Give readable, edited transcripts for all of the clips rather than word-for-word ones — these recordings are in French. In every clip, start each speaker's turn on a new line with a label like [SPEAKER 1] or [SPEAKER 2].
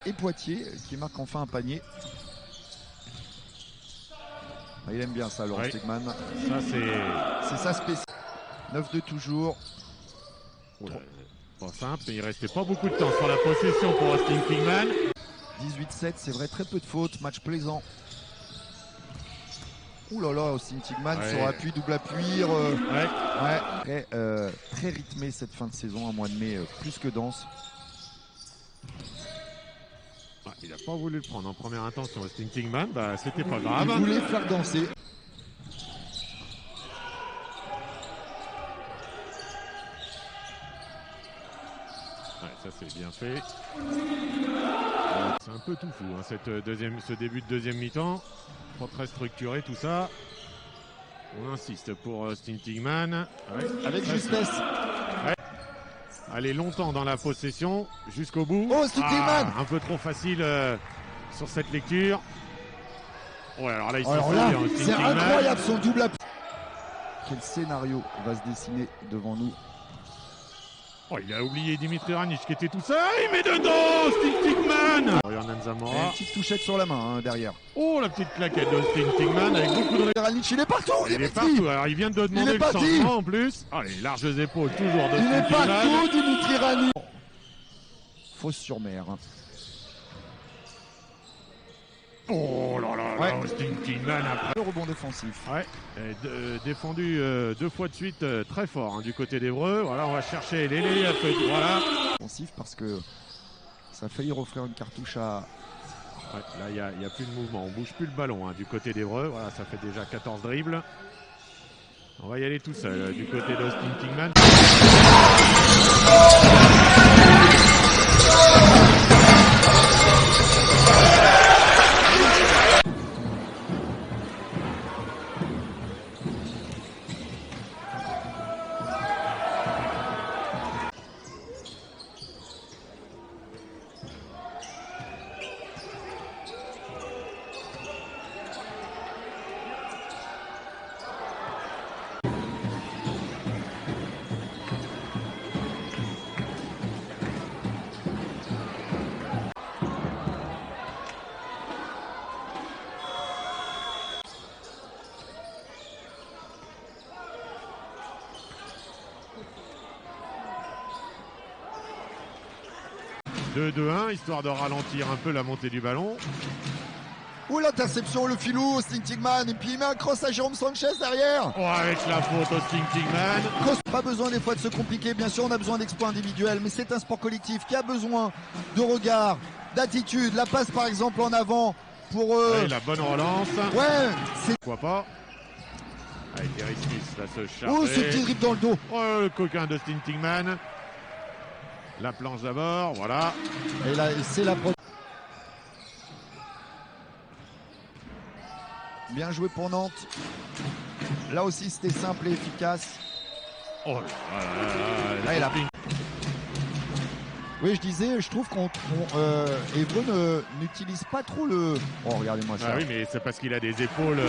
[SPEAKER 1] Et Poitiers qui marque enfin un panier. Ah, il aime bien ça, Laurent Stegman.
[SPEAKER 2] Ça,
[SPEAKER 1] c'est sa spécialité. 9-2 toujours.
[SPEAKER 2] Pas simple, mais il restait pas beaucoup de temps sur la possession pour Austin Kingman.
[SPEAKER 1] 18-7, c'est vrai, très peu de fautes, match plaisant. Ouh là là, Austin Kingman sur appui, double appui. Très rythmé cette fin de saison, un mois de mai plus que dense.
[SPEAKER 2] Il n'a pas voulu le prendre en première intention, Austin Kingman, c'était pas grave.
[SPEAKER 1] Il voulait faire danser.
[SPEAKER 2] Ça c'est bien fait. C'est un peu tout fou, hein, ce début de deuxième mi-temps. Pas très structuré tout ça. On insiste pour Austin Kingman.
[SPEAKER 1] Avec justesse.
[SPEAKER 2] Aller longtemps dans la possession, jusqu'au bout.
[SPEAKER 1] Oh, Austin Kingman
[SPEAKER 2] un peu trop facile sur cette lecture. Ouais, alors là,
[SPEAKER 1] c'est incroyable son double appui. Quel scénario va se dessiner devant nous?
[SPEAKER 2] Oh, il a oublié Dimitri Ranić qui était tout seul. Il met dedans, Austin Kingman.
[SPEAKER 1] Une petite touchette sur la main derrière.
[SPEAKER 2] Oh, la petite claquette d'Austin Kingman avec beaucoup de...
[SPEAKER 1] Ranić, il est partout,
[SPEAKER 2] il est partout. Alors, il vient de demander le changement en plus. Oh, les larges épaules toujours d'Austin Kingman.
[SPEAKER 1] Il est partout, Dimitri Ranić. Fausse sur mer.
[SPEAKER 2] Oh là là, Austin Kingman après.
[SPEAKER 1] Le rebond défensif.
[SPEAKER 2] Défendu 2 fois de suite très fort du côté d'Évreux. Voilà, on va chercher les voilà.
[SPEAKER 1] Défensif parce que ça a failli refaire une cartouche à...
[SPEAKER 2] là, il n'y a plus de mouvement. On bouge plus le ballon du côté d'Évreux. Voilà, ça fait déjà 14 dribbles. On va y aller tout seul du côté d'Austin Kingman. « 2-2-1 » histoire de ralentir un peu la montée du ballon.
[SPEAKER 1] Ouh, l'interception, le filou, Austin Kingman, et puis il met un cross à Jérôme Sanchez derrière.
[SPEAKER 2] Oh, avec la faute, Austin Kingman.
[SPEAKER 1] Pas besoin des fois de se compliquer, bien sûr on a besoin d'exploits individuels, mais c'est un sport collectif qui a besoin de regard, d'attitude. La passe par exemple en avant pour...
[SPEAKER 2] la bonne relance.
[SPEAKER 1] C'est...
[SPEAKER 2] Pourquoi pas. Avec Gary Smith, là, se charger.
[SPEAKER 1] Oh, ce petit dribble dans le dos.
[SPEAKER 2] Oh, le coquin d'Austin Kingman. La planche d'abord, voilà.
[SPEAKER 1] Et là, c'est la... Bien joué pour Nantes. Là aussi, c'était simple et efficace.
[SPEAKER 2] Oh là là.
[SPEAKER 1] Oui, je disais, je trouve qu'Évreux n'utilise pas trop le... Oh, regardez-moi ça.
[SPEAKER 2] Ah oui, mais c'est parce qu'il a des épaules...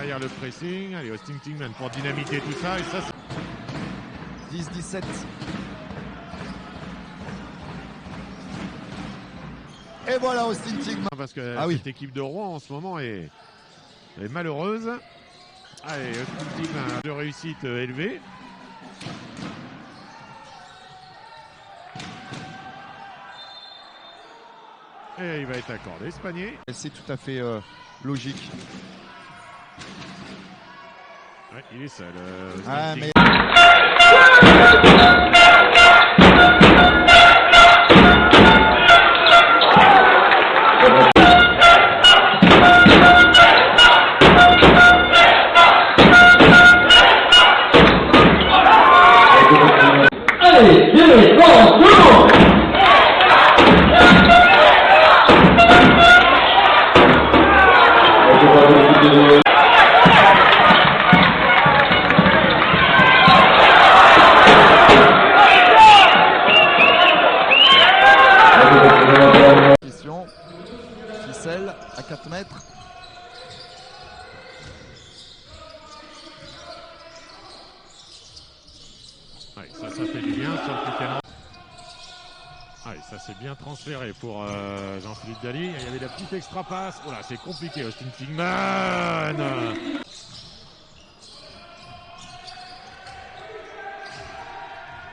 [SPEAKER 2] derrière le pressing. Allez, Austin Tingman pour dynamiter tout ça. Et ça,
[SPEAKER 1] 10-17. Et voilà Austin Tingman.
[SPEAKER 2] parce que
[SPEAKER 1] Ah oui.
[SPEAKER 2] cette équipe de Rouen en ce moment est malheureuse. Allez, Austin Tingman de réussite élevée. Et il va être accordé, Spanier.
[SPEAKER 1] C'est tout à fait logique.
[SPEAKER 2] Ouais, il est seul.
[SPEAKER 1] Ah, mais...
[SPEAKER 3] Allez, viens, go!
[SPEAKER 1] Ficelle à 4 mètres.
[SPEAKER 2] Ouais, ça fait du bien sur le pied. Allez, ça c'est bien transféré pour Jean-Philippe Daly. Il y avait la petite extra passe. Oh là, c'est compliqué, Austin Tingman.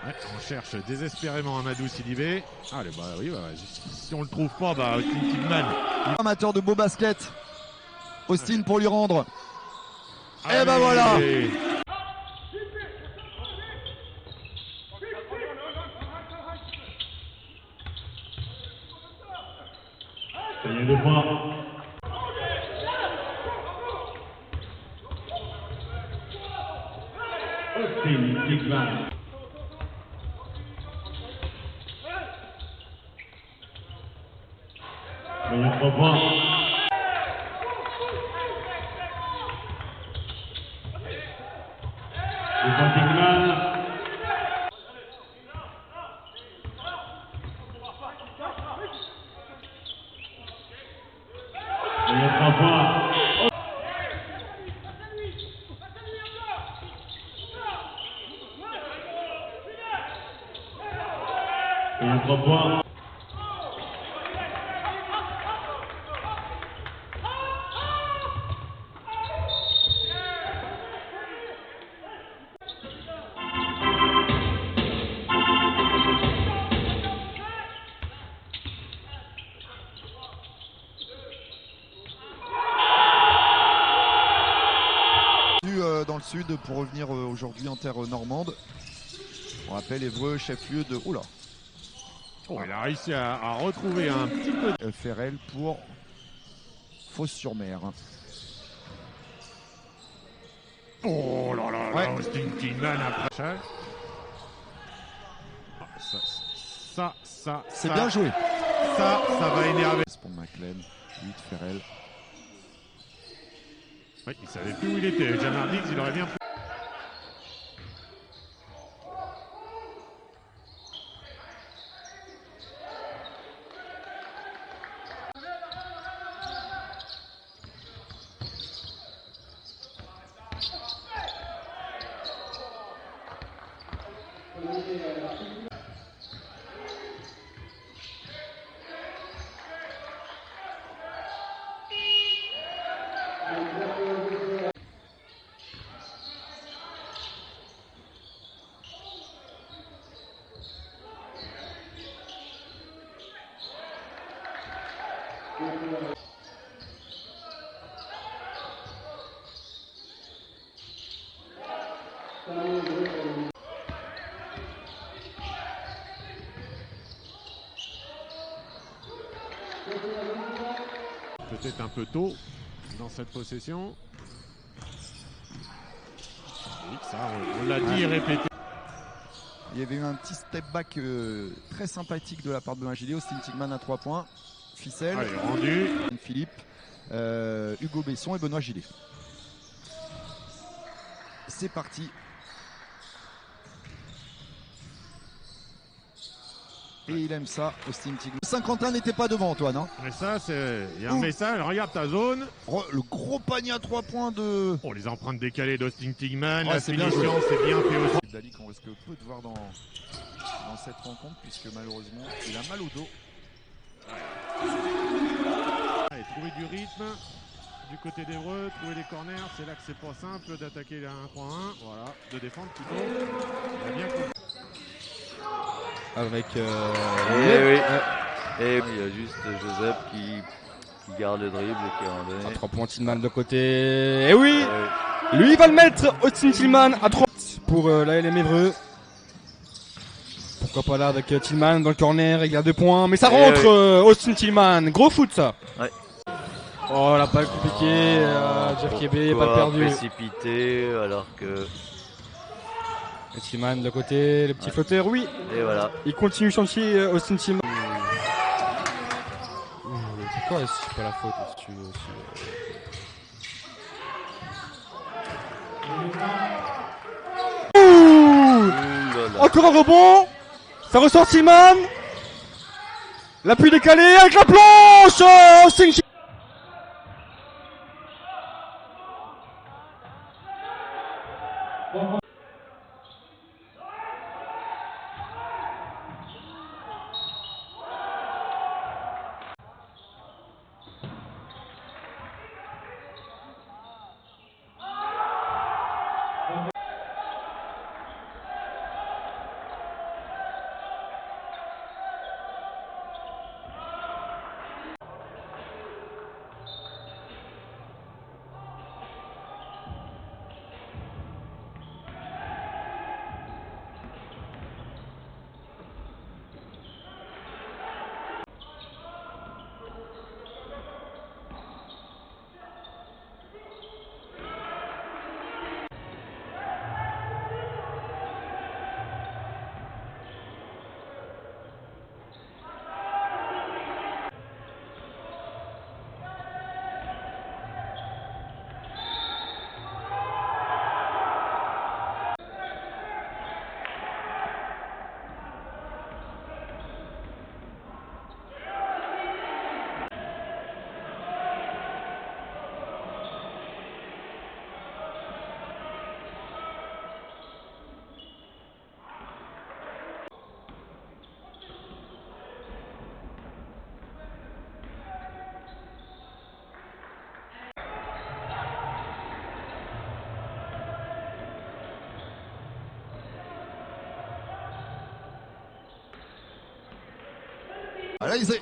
[SPEAKER 2] Ouais, on cherche désespérément Amadou Sidibé. Allez, bah oui, bah, si on le trouve pas, bah Austin Tingman.
[SPEAKER 1] Amateur de beau basket. Austin pour lui rendre.
[SPEAKER 2] Allez.
[SPEAKER 1] Et bah voilà.
[SPEAKER 3] Gagné 2 points. Austin Tingman. Gagné 3 points. Austin Tingman. Gagné 3 points. Gagné 3 points.
[SPEAKER 1] Dans le sud pour revenir aujourd'hui en terre normande. On rappelle Évreux, chef-lieu de... Oula.
[SPEAKER 2] Oh, il a réussi à retrouver un petit peu.
[SPEAKER 1] Ferrel pour Fos-sur-Mer.
[SPEAKER 2] Oh là là,
[SPEAKER 1] Ouais.
[SPEAKER 2] là, Austin Tingman après. Ça.
[SPEAKER 1] C'est bien joué.
[SPEAKER 2] Ça va énerver.
[SPEAKER 1] Pour McLean, 8 Ferrel.
[SPEAKER 2] Oui, il savait plus où il était. Jamar Diggs, il aurait bien pu. Peut-être un peu tôt dans cette possession. Oui, ça, on l'a dit et répété.
[SPEAKER 1] Il y avait eu un petit step back très sympathique de la part de Benoît Gillet. Austin Tingman à 3 points. Ficelle.
[SPEAKER 2] Allez, rendu.
[SPEAKER 1] Philippe, Hugo Besson et Benoît Gillet. C'est parti. Et il aime ça, Austin Tigman. Saint-Quentin n'était pas devant, Antoine. Hein.
[SPEAKER 2] Mais ça, c'est. Il y a un message, regarde ta zone.
[SPEAKER 1] Le gros panier à 3 points de.
[SPEAKER 2] Oh, les empreintes décalées d'Austin Tigman.
[SPEAKER 1] Ouais,
[SPEAKER 2] La
[SPEAKER 1] c'est bien
[SPEAKER 2] finition, c'est bien fait aussi.
[SPEAKER 1] Dali qu'on risque peu de voir dans cette rencontre, puisque malheureusement, il a mal au dos.
[SPEAKER 2] Allez, trouver du rythme du côté d'Evreux, trouver les corners. C'est là que c'est pas simple d'attaquer la 1-3-1. Voilà, de défendre plutôt. Il a bien compris.
[SPEAKER 4] Avec
[SPEAKER 5] Et il y a juste Joseph qui garde le dribble et qui a un donné.
[SPEAKER 4] 3 points Tillman de côté. Et oui, lui il va le mettre, Austin Tillman à 3 pour la LM Évreux. Pourquoi pas là avec Tillman dans le corner, il y a 2 points. Mais ça rentre, Austin Tillman. Gros foot ça.
[SPEAKER 5] Ouais.
[SPEAKER 4] Oh la balle compliquée, Jeff Kébé, pas perdu.
[SPEAKER 5] Précipité alors que.
[SPEAKER 4] Et Tillman de côté, le petit flotteur, oui.
[SPEAKER 5] Et voilà.
[SPEAKER 4] Il continue chantier, Austin Tillman. Pourquoi c'est pas la faute si tu veux aussi. Encore un rebond. Ça ressort Tillman. L'appui décalé avec la planche. Austin Tillman.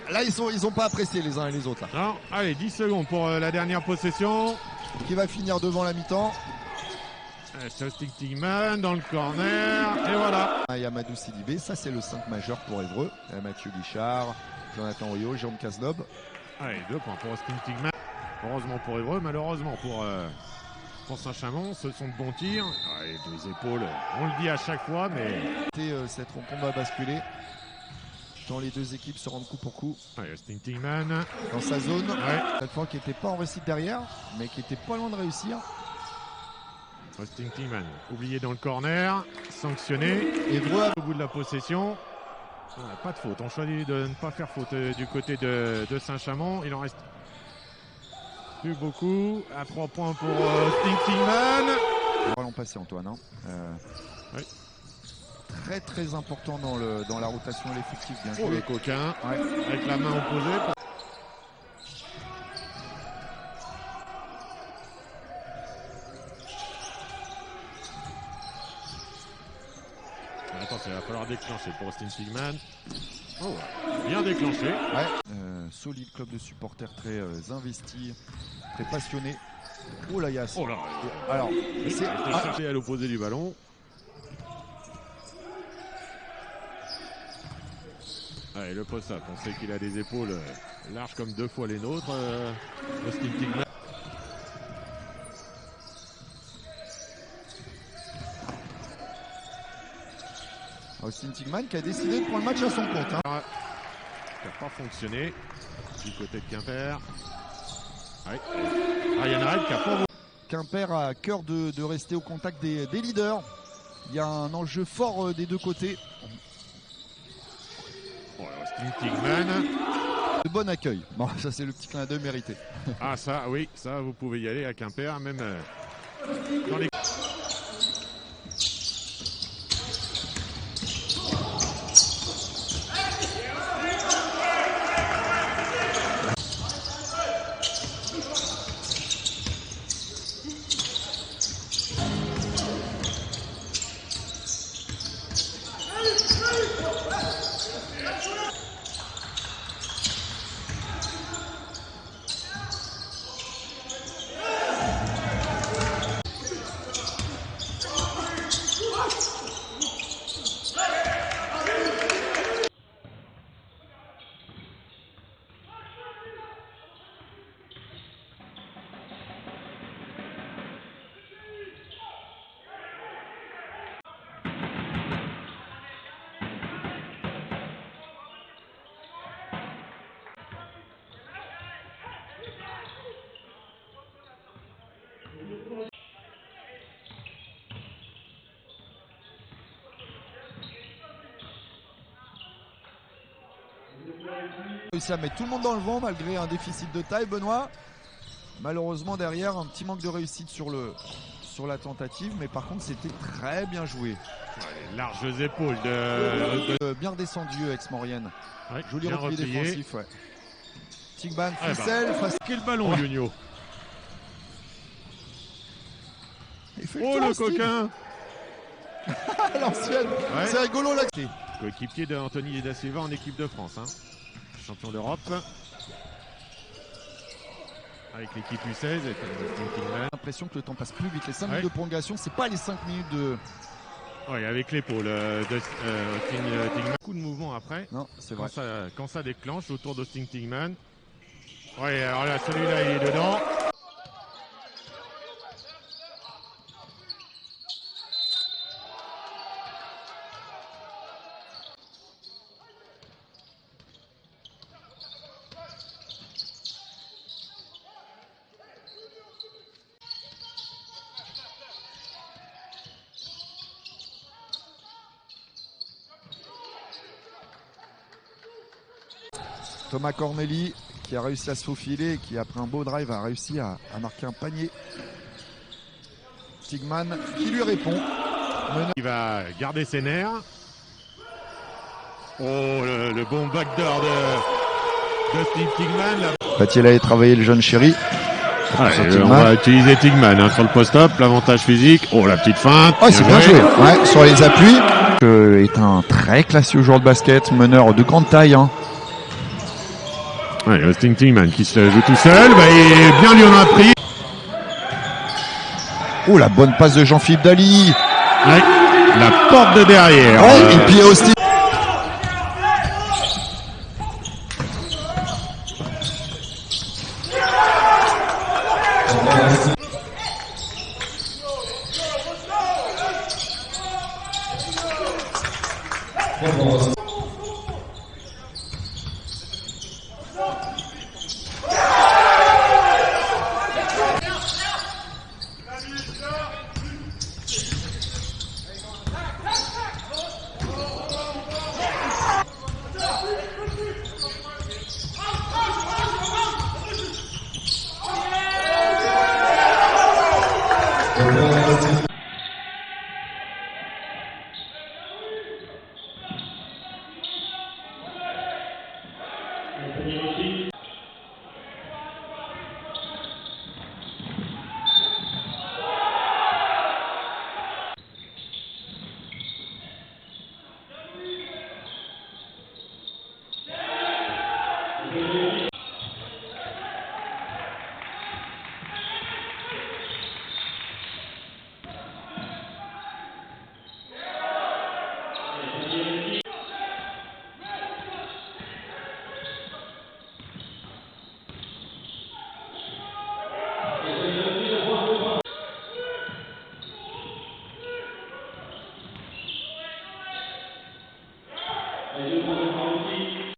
[SPEAKER 1] Là, ils ont pas apprécié les uns et les autres. Là.
[SPEAKER 2] Non, allez, 10 secondes pour la dernière possession.
[SPEAKER 1] Qui va finir devant la mi-temps.
[SPEAKER 2] C'est Austin Tigman dans le corner. Et voilà.
[SPEAKER 1] Yamadou Sidibé, ça c'est le 5 majeur pour Évreux. Mathieu Guichard, Jonathan Oyo, Jérôme Cazeneuve.
[SPEAKER 2] Allez, 2 points pour Austin Tigman. Heureusement pour Évreux, malheureusement pour Saint-Chamond. Ce sont de bons tirs. Allez, des épaules, on le dit à chaque fois, mais.
[SPEAKER 1] Cette rencontre va basculer. Quand les deux équipes se rendent coup pour coup.
[SPEAKER 2] Allez, Austin Tigman.
[SPEAKER 1] Dans sa zone.
[SPEAKER 2] Ouais.
[SPEAKER 1] Cette fois qui n'était pas en réussite derrière, mais qui était pas loin de réussir.
[SPEAKER 2] Austin Tigman, oublié dans le corner, sanctionné.
[SPEAKER 1] Évreux
[SPEAKER 2] au bout de la possession. Pas de faute, on choisit de ne pas faire faute du côté de Saint-Chamond. Il en reste plus beaucoup. À 3 points pour Austin Tigman.
[SPEAKER 1] Allons passer Antoine. Hein.
[SPEAKER 2] Oui.
[SPEAKER 1] Très très important dans la rotation et l'effectif. Bien joué.
[SPEAKER 2] Le coquin, avec la main opposée. Attention, il va falloir déclencher pour Austin Tigman. Oh, bien déclenché.
[SPEAKER 1] Ouais. Solide club de supporters très investi, très passionné. Oh là, Yass.
[SPEAKER 2] Oh là.
[SPEAKER 1] Alors,
[SPEAKER 2] c'est cherché à l'opposé du ballon. Allez, le post-up, on sait qu'il a des épaules larges comme 2 fois les nôtres. Austin Tigman.
[SPEAKER 1] Austin Tigman qui a décidé de prendre le match à son compte. Hein.
[SPEAKER 2] Qui n'a pas fonctionné du côté de Quimper. Ryan Red qui a pas.
[SPEAKER 1] Quimper a à cœur de rester au contact des leaders. Il y a un enjeu fort des deux côtés.
[SPEAKER 2] Austin Tigman.
[SPEAKER 1] De bon accueil. Bon, ça c'est le petit clin d'œil mérité.
[SPEAKER 2] Ah ça, oui, ça vous pouvez y aller à Quimper, même dans les...
[SPEAKER 1] Réussi à mettre tout le monde dans le vent malgré un déficit de taille, Benoît. Malheureusement derrière un petit manque de réussite sur la tentative, mais par contre c'était très bien joué.
[SPEAKER 2] Les larges épaules de...
[SPEAKER 1] Bien descendu ex-Maurienne.
[SPEAKER 2] Ouais,
[SPEAKER 1] Joli
[SPEAKER 2] bien
[SPEAKER 1] repli
[SPEAKER 2] replié.
[SPEAKER 1] défensif, ouais. Tigman,
[SPEAKER 2] Ah,
[SPEAKER 1] ficelle, face...
[SPEAKER 2] Quel ballon, Junio.
[SPEAKER 1] Il fait
[SPEAKER 2] Oh
[SPEAKER 1] tour,
[SPEAKER 2] le
[SPEAKER 1] Steve.
[SPEAKER 2] coquin.
[SPEAKER 1] À l'ancienne.
[SPEAKER 2] Ouais.
[SPEAKER 1] C'est rigolo là.
[SPEAKER 2] Coéquipier d'Anthony Da Silva en équipe de France. Hein. Champion d'Europe. Avec l'équipe U16 et Austin Tigman.
[SPEAKER 1] J'ai l'impression que le temps passe plus vite. Les 5
[SPEAKER 2] Ouais.
[SPEAKER 1] minutes de prolongation, c'est pas les 5 minutes de...
[SPEAKER 2] Ouais, avec l'épaule Austin Tigman. Beaucoup de mouvement après.
[SPEAKER 1] Non, c'est vrai.
[SPEAKER 2] Quand ça déclenche autour d'Austin Tigman. Ouais, alors là, celui-là, il est dedans.
[SPEAKER 1] Thomas Corneli qui a réussi à se faufiler et qui après un beau drive a réussi à marquer un panier. Tigman qui lui répond.
[SPEAKER 2] Il va garder ses nerfs. Oh, le bon backdoor de Steve Tigman. Là.
[SPEAKER 1] Va-t-il aller travailler le jeune chéri?
[SPEAKER 2] On va utiliser Tigman hein, sur le post-up, l'avantage physique. Oh, la petite feinte.
[SPEAKER 1] Oh, c'est bien joué. Ouais, sur les appuis. Est un très classieux joueur de basket, meneur de grande taille. Hein.
[SPEAKER 2] Ouais, Austin Tigman qui se joue tout seul. Bah, et bien lui en a pris.
[SPEAKER 1] Oh, la bonne passe de Jean-Philippe Daly.
[SPEAKER 2] Ouais, la porte de derrière.
[SPEAKER 1] Ouais, et puis Austin.